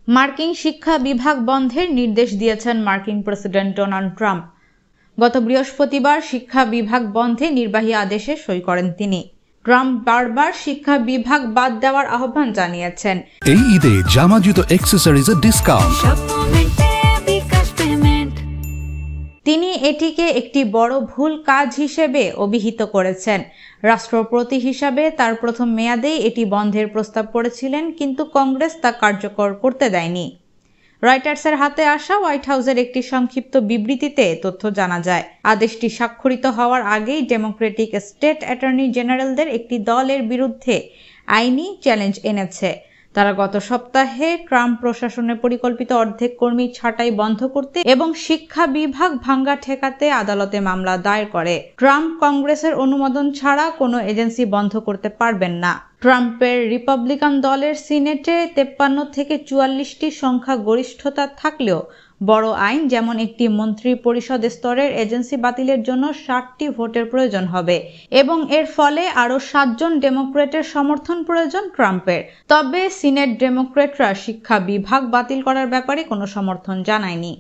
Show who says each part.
Speaker 1: মার্কিন শিক্ষা বিভাগ বন্ধের নির্দেশ দিয়েছেন মার্কিন প্রেসিডেন্ট ডোনাল্ড ট্রাম্প। গত বৃহস্পতিবার শিক্ষা বিভাগ বন্ধে নির্বাহী আদেশে সই করেন তিনি। ট্রাম্প বারবার শিক্ষা বিভাগ বাদ দেওয়ার আহ্বান জানিয়েছেন।
Speaker 2: এই ঈদে জামা জুতো অ্যাকসেসরিজের ডিসকাউন্ট।
Speaker 1: তিনি এটিকে একটি বড় ভুল কাজ হিসেবে অভিহিত করেছেন। রাষ্ট্রপতি হিসাবে তার প্রথম মেয়াদেই এটি বন্ধের প্রস্তাব করেছিলেন, কিন্তু কংগ্রেস তা কার্যকর করতে দেয়নি। রয়টার্সের হাতে আসা হোয়াইট হাউসের একটি সংক্ষিপ্ত বিবৃতিতে তথ্য জানা যায়। আদেশটি স্বাক্ষরিত হওয়ার আগেই ডেমোক্রেটিক স্টেট অ্যাটর্নি জেনারেলদের একটি দল এর বিরুদ্ধে আইনি চ্যালেঞ্জ এনেছে। তারা গত সপ্তাহে ট্রাম্প প্রশাসনের পরিকল্পিত অর্ধেক কর্মী ছাঁটাই বন্ধ করতে এবং শিক্ষা বিভাগ ভাঙ্গা ঠেকাতে আদালতে মামলা দায়ের করে। ট্রাম্প কংগ্রেসের অনুমোদন ছাড়া কোনো এজেন্সি বন্ধ করতে পারবেন না। ট্রাম্পের রিপাবলিকান দলের সিনেটে 53 থেকে 44টি সংখ্যা গরিষ্ঠতা থাকলেও বড় আইন যেমন একটি মন্ত্রী পরিষদ স্তরের এজেন্সি বাতিলের জন্য 60টি ভোটের প্রয়োজন হবে এবং এর ফলে আরও 7 জন ডেমোক্রেটের সমর্থন প্রয়োজন ট্রাম্পের। তবে সিনেট ডেমোক্রেটরা শিক্ষা বিভাগ বাতিল করার ব্যাপারে কোনো সমর্থন জানায়নি।